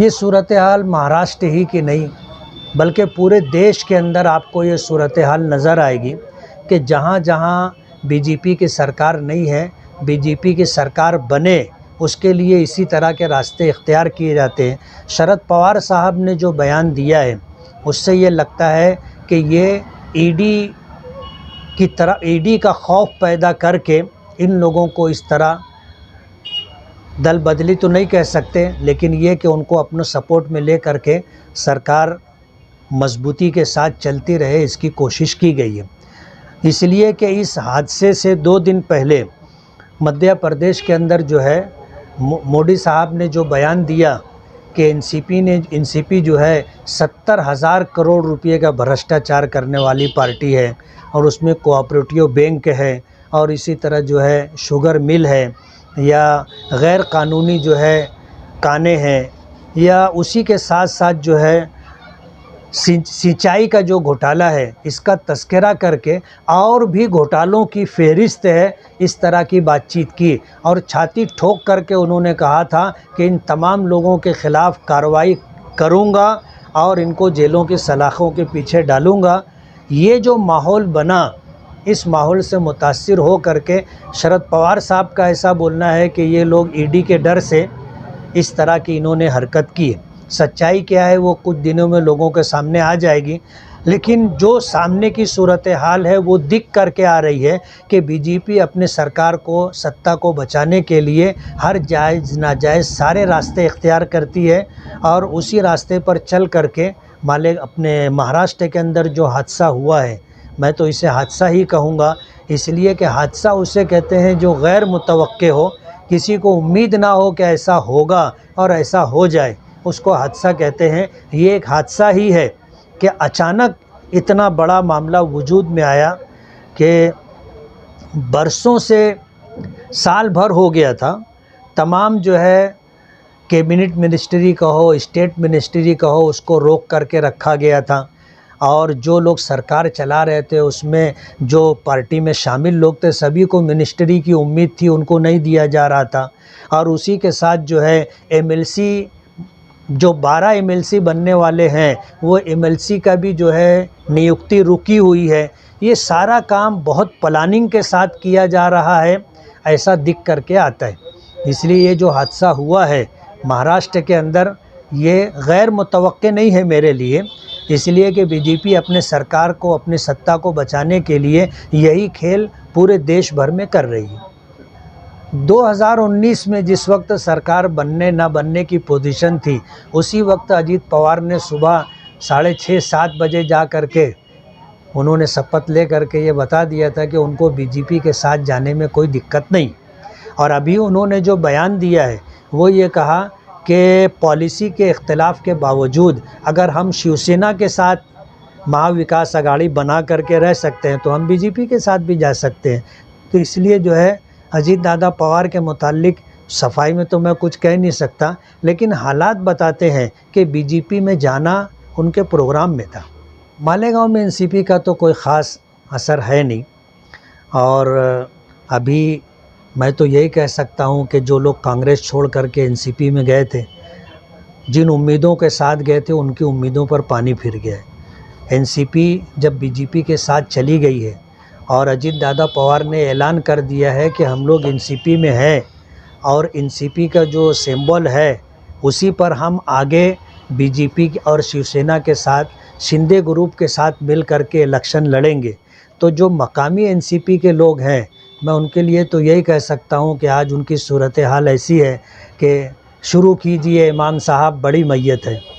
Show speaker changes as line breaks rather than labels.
ये सूरत हाल महाराष्ट्र ही की नहीं बल्कि पूरे देश के अंदर आपको ये सूरत हाल नज़र आएगी कि जहाँ जहाँ बीजेपी की सरकार नहीं है, बीजेपी की सरकार बने उसके लिए इसी तरह के रास्ते इख्तियार किए जाते हैं। शरद पवार साहब ने जो बयान दिया है उससे ये लगता है कि ये ईडी का खौफ पैदा करके इन लोगों को इस तरह दल बदली तो नहीं कह सकते, लेकिन ये कि उनको अपने सपोर्ट में ले करके सरकार मजबूती के साथ चलती रहे, इसकी कोशिश की गई है। इसलिए कि इस हादसे से 2 दिन पहले मध्य प्रदेश के अंदर जो है मोदी साहब ने जो बयान दिया कि एनसीपी जो है 70,000 करोड़ रुपए का भ्रष्टाचार करने वाली पार्टी है और उसमें कोऑपरेटिव बैंक है और इसी तरह जो है शुगर मिल है या गैर कानूनी जो है काने हैं या उसी के साथ साथ जो है सिंचाई का जो घोटाला है इसका तस्करा करके और भी घोटालों की फहरिस्त है, इस तरह की बातचीत की और छाती ठोक करके उन्होंने कहा था कि इन तमाम लोगों के ख़िलाफ़ कार्रवाई करूंगा और इनको जेलों की सलाखों के पीछे डालूंगा। ये जो माहौल बना, इस माहौल से मुतासिर हो करके शरद पवार साहब का ऐसा बोलना है कि ये लोग ईडी के डर से इस तरह की इन्होंने हरकत की। सच्चाई क्या है वो कुछ दिनों में लोगों के सामने आ जाएगी, लेकिन जो सामने की सूरत हाल है वो दिख करके आ रही है कि बीजेपी अपने सरकार को, सत्ता को बचाने के लिए हर जायज़ नाजायज़ सारे रास्ते इख्तियार करती है और उसी रास्ते पर चल करके माले अपने महाराष्ट्र के अंदर जो हादसा हुआ है, मैं तो इसे हादसा ही कहूँगा, इसलिए कि हादसा उसे कहते हैं जो गैर मुतवक्के हो, किसी को उम्मीद ना हो कि ऐसा होगा और ऐसा हो जाए, उसको हादसा कहते हैं। ये एक हादसा ही है कि अचानक इतना बड़ा मामला वजूद में आया कि बरसों से साल भर हो गया था, तमाम जो है कैबिनेट मिनिस्ट्री कहो, स्टेट मिनिस्ट्री कहो, उसको रोक करके रखा गया था और जो लोग सरकार चला रहे थे उसमें जो पार्टी में शामिल लोग थे सभी को मिनिस्ट्री की उम्मीद थी, उनको नहीं दिया जा रहा था। और उसी के साथ जो है एमएलसी, जो 12 एमएलसी बनने वाले हैं वो एमएलसी का भी जो है नियुक्ति रुकी हुई है। ये सारा काम बहुत प्लानिंग के साथ किया जा रहा है, ऐसा दिख करके आता है। इसलिए ये जो हादसा हुआ है महाराष्ट्र के अंदर ये गैर मुतवक्के नहीं है मेरे लिए, इसलिए कि बीजेपी अपने सरकार को, अपनी सत्ता को बचाने के लिए यही खेल पूरे देश भर में कर रही है। 2019 में जिस वक्त सरकार बनने ना बनने की पोजीशन थी, उसी वक्त अजीत पवार ने सुबह 6:30-7 बजे जा करके उन्होंने शपथ ले करके ये बता दिया था कि उनको बीजेपी के साथ जाने में कोई दिक्कत नहीं। और अभी उन्होंने जो बयान दिया है वो ये कहा कि पॉलिसी के इख्तिलाफ़ के बावजूद अगर हम शिवसेना के साथ महाविकास अघाड़ी बना करके रह सकते हैं तो हम बीजेपी के साथ भी जा सकते हैं। तो इसलिए जो है अजीत दादा पवार के मुतालिक सफाई में तो मैं कुछ कह नहीं सकता, लेकिन हालात बताते हैं कि बीजेपी में जाना उनके प्रोग्राम में था। मालेगांव में एनसीपी का तो कोई ख़ास असर है नहीं और अभी मैं तो यही कह सकता हूं कि जो लोग कांग्रेस छोड़ करके एनसीपी में गए थे, जिन उम्मीदों के साथ गए थे उनकी उम्मीदों पर पानी फिर गया है। एनसीपी जब बीजेपी के साथ चली गई है और अजीत दादा पवार ने ऐलान कर दिया है कि हम लोग एनसीपी में हैं और एनसीपी का जो सिंबल है उसी पर हम आगे बीजेपी और शिवसेना के साथ, शिंदे ग्रुप के साथ मिल करके इलेक्शन लड़ेंगे। तो जो मकामी एनसीपी के लोग हैं, मैं उनके लिए तो यही कह सकता हूं कि आज उनकी सूरत हाल ऐसी है कि शुरू कीजिए इमाम साहब, बड़ी मैयत है।